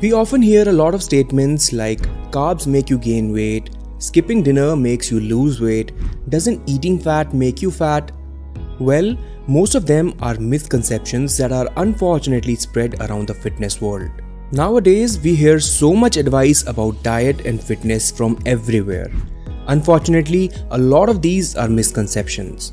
We often hear a lot of statements like carbs make you gain weight, skipping dinner makes you lose weight, doesn't eating fat make you fat? Well, most of them are misconceptions that are unfortunately spread around the fitness world. Nowadays, we hear so much advice about diet and fitness from everywhere. Unfortunately, a lot of these are misconceptions.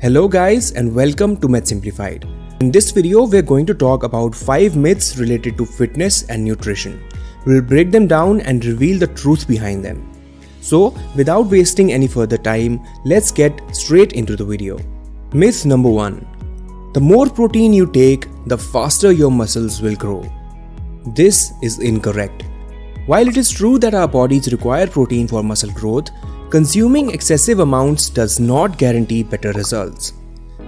Hello guys and welcome to Med Simplified. In this video, we're going to talk about 5 myths related to fitness and nutrition. We'll break them down and reveal the truth behind them. So, without wasting any further time, let's get straight into the video. Myth number 1. The more protein you take, the faster your muscles will grow. This is incorrect. While it is true that our bodies require protein for muscle growth, consuming excessive amounts does not guarantee better results.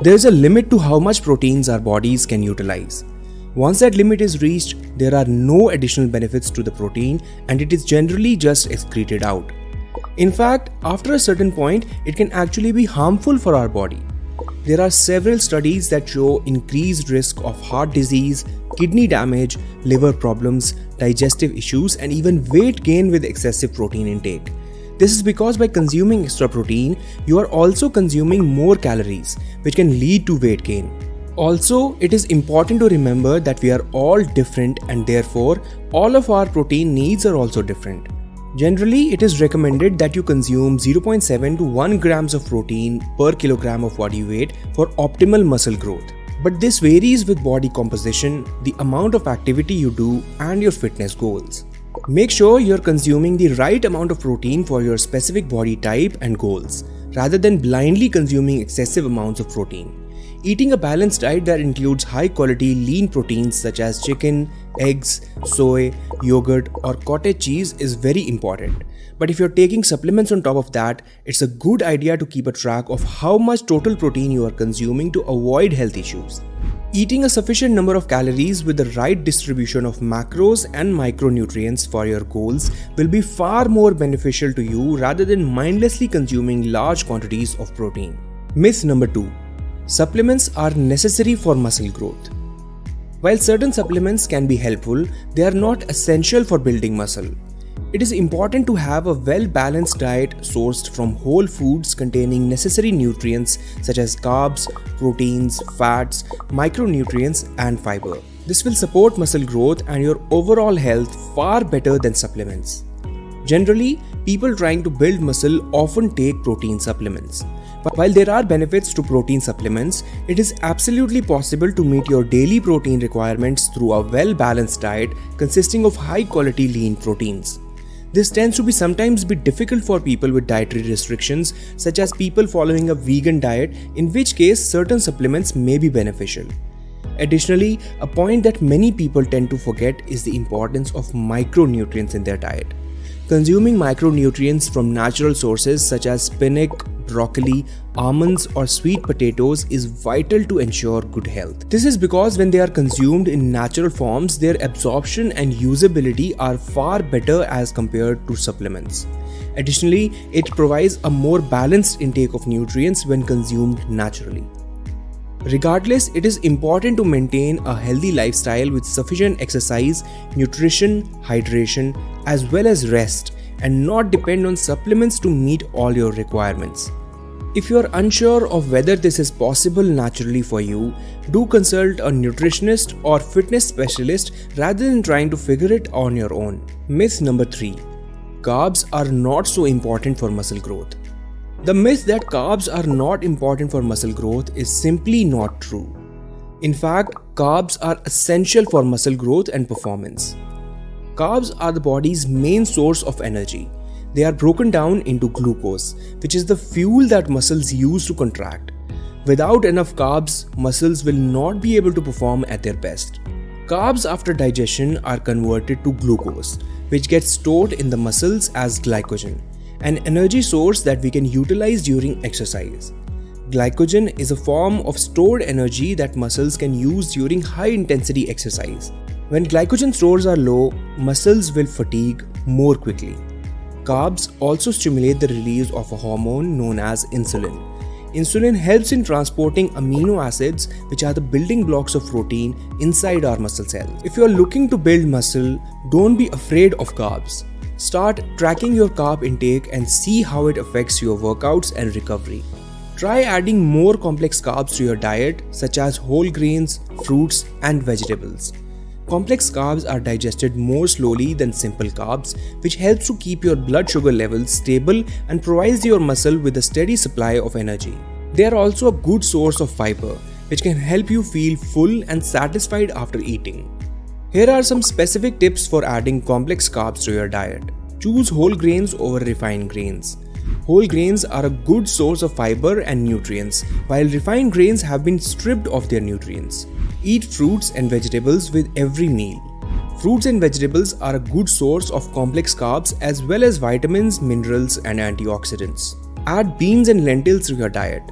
There is a limit to how much proteins our bodies can utilize. Once that limit is reached, there are no additional benefits to the protein and it is generally just excreted out. In fact, after a certain point, it can actually be harmful for our body. There are several studies that show increased risk of heart disease, kidney damage, liver problems, digestive issues, and even weight gain with excessive protein intake. This is because by consuming extra protein, you are also consuming more calories, which can lead to weight gain. Also, it is important to remember that we are all different and therefore, all of our protein needs are also different. Generally, it is recommended that you consume 0.7 to 1 grams of protein per kilogram of body weight for optimal muscle growth. But this varies with body composition, the amount of activity you do, and your fitness goals. Make sure you're consuming the right amount of protein for your specific body type and goals, rather than blindly consuming excessive amounts of protein. Eating a balanced diet that includes high-quality lean proteins such as chicken, eggs, soy, yogurt, or cottage cheese is very important. But if you're taking supplements on top of that, it's a good idea to keep a track of how much total protein you are consuming to avoid health issues. Eating a sufficient number of calories with the right distribution of macros and micronutrients for your goals will be far more beneficial to you rather than mindlessly consuming large quantities of protein. Myth number 2. Supplements are necessary for muscle growth. While certain supplements can be helpful, they are not essential for building muscle. It is important to have a well-balanced diet sourced from whole foods containing necessary nutrients such as carbs, proteins, fats, micronutrients, and fiber. This will support muscle growth and your overall health far better than supplements. Generally, people trying to build muscle often take protein supplements. But while there are benefits to protein supplements, it is absolutely possible to meet your daily protein requirements through a well-balanced diet consisting of high-quality lean proteins. This tends to sometimes be difficult for people with dietary restrictions, such as people following a vegan diet, in which case certain supplements may be beneficial. Additionally, a point that many people tend to forget is the importance of micronutrients in their diet. Consuming micronutrients from natural sources such as spinach, broccoli, almonds, or sweet potatoes is vital to ensure good health. This is because when they are consumed in natural forms, their absorption and usability are far better as compared to supplements. Additionally, it provides a more balanced intake of nutrients when consumed naturally. Regardless, it is important to maintain a healthy lifestyle with sufficient exercise, nutrition, hydration, as well as rest, and not depend on supplements to meet all your requirements. If you are unsure of whether this is possible naturally for you, do consult a nutritionist or fitness specialist rather than trying to figure it on your own. Myth number 3. Carbs are not so important for muscle growth. The myth that carbs are not important for muscle growth is simply not true. In fact, carbs are essential for muscle growth and performance. Carbs are the body's main source of energy. They are broken down into glucose, which is the fuel that muscles use to contract. Without enough carbs, muscles will not be able to perform at their best. Carbs after digestion are converted to glucose, which gets stored in the muscles as glycogen, an energy source that we can utilize during exercise. Glycogen is a form of stored energy that muscles can use during high-intensity exercise. When glycogen stores are low, muscles will fatigue more quickly. Carbs also stimulate the release of a hormone known as insulin. Insulin helps in transporting amino acids, which are the building blocks of protein inside our muscle cells. If you are looking to build muscle, don't be afraid of carbs. Start tracking your carb intake and see how it affects your workouts and recovery. Try adding more complex carbs to your diet, such as whole grains, fruits, and vegetables. Complex carbs are digested more slowly than simple carbs, which helps to keep your blood sugar levels stable and provides your muscle with a steady supply of energy. They are also a good source of fiber, which can help you feel full and satisfied after eating. Here are some specific tips for adding complex carbs to your diet. Choose whole grains over refined grains. Whole grains are a good source of fiber and nutrients, while refined grains have been stripped of their nutrients. Eat fruits and vegetables with every meal. Fruits and vegetables are a good source of complex carbs as well as vitamins, minerals, and antioxidants. Add beans and lentils to your diet.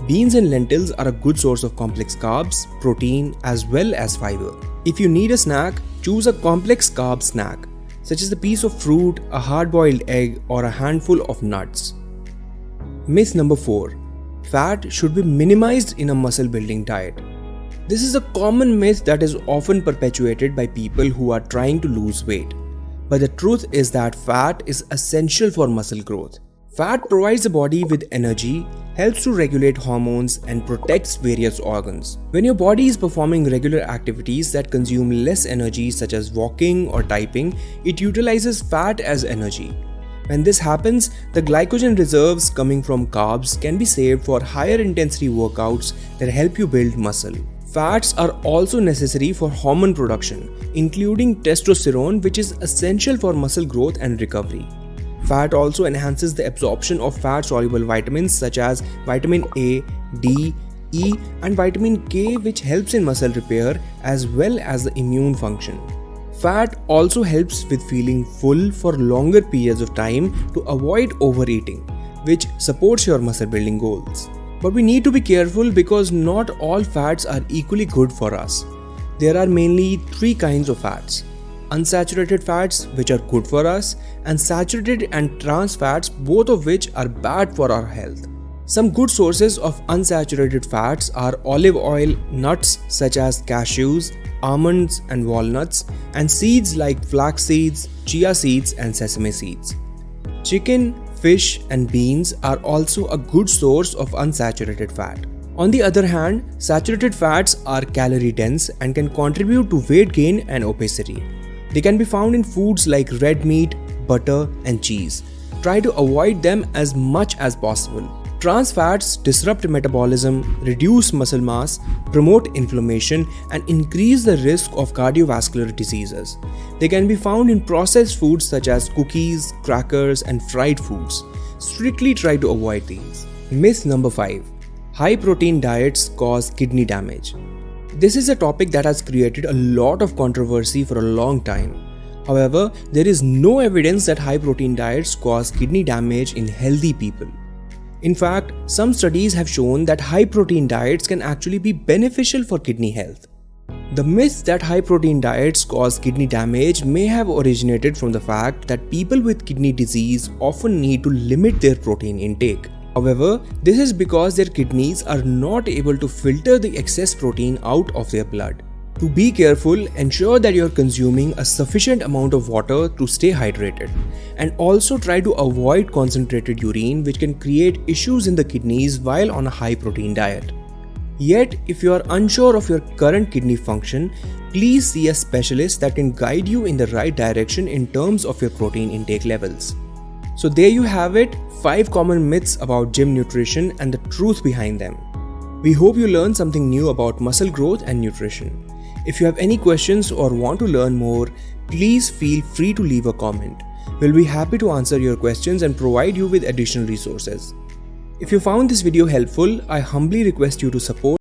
Beans and lentils are a good source of complex carbs, protein, as well as fiber. If you need a snack, choose a complex carb snack, such as a piece of fruit, a hard-boiled egg, or a handful of nuts. Myth number 4. Fat should be minimized in a muscle-building diet. This is a common myth that is often perpetuated by people who are trying to lose weight. But the truth is that fat is essential for muscle growth. Fat provides the body with energy, helps to regulate hormones, and protects various organs. When your body is performing regular activities that consume less energy, such as walking or typing, it utilizes fat as energy. When this happens, the glycogen reserves coming from carbs can be saved for higher intensity workouts that help you build muscle. Fats are also necessary for hormone production, including testosterone, which is essential for muscle growth and recovery. Fat also enhances the absorption of fat-soluble vitamins such as vitamin A, D, E, and vitamin K, which helps in muscle repair as well as the immune function. Fat also helps with feeling full for longer periods of time to avoid overeating, which supports your muscle building goals. But we need to be careful because not all fats are equally good for us. There are mainly 3 kinds of fats: unsaturated fats, which are good for us, and saturated and trans fats, both of which are bad for our health. Some good sources of unsaturated fats are olive oil, nuts such as cashews, almonds and walnuts, and seeds like flax seeds, chia seeds, and sesame seeds. Chicken, fish, and beans are also a good source of unsaturated fat. On the other hand, saturated fats are calorie dense and can contribute to weight gain and obesity. They can be found in foods like red meat, butter, and cheese. Try to avoid them as much as possible. Trans fats disrupt metabolism, reduce muscle mass, promote inflammation, and increase the risk of cardiovascular diseases. They can be found in processed foods such as cookies, crackers, and fried foods. Strictly try to avoid these. Myth number 5. High protein diets cause kidney damage. This is a topic that has created a lot of controversy for a long time. However, there is no evidence that high protein diets cause kidney damage in healthy people. In fact, some studies have shown that high protein diets can actually be beneficial for kidney health. The myth that high protein diets cause kidney damage may have originated from the fact that people with kidney disease often need to limit their protein intake. However, this is because their kidneys are not able to filter the excess protein out of their blood. To be careful, ensure that you are consuming a sufficient amount of water to stay hydrated, and also try to avoid concentrated urine, which can create issues in the kidneys while on a high protein diet. Yet, if you are unsure of your current kidney function, please see a specialist that can guide you in the right direction in terms of your protein intake levels. So there you have it, 5 common myths about gym nutrition and the truth behind them. We hope you learned something new about muscle growth and nutrition. If you have any questions or want to learn more, please feel free to leave a comment. We'll be happy to answer your questions and provide you with additional resources. If you found this video helpful, I humbly request you to support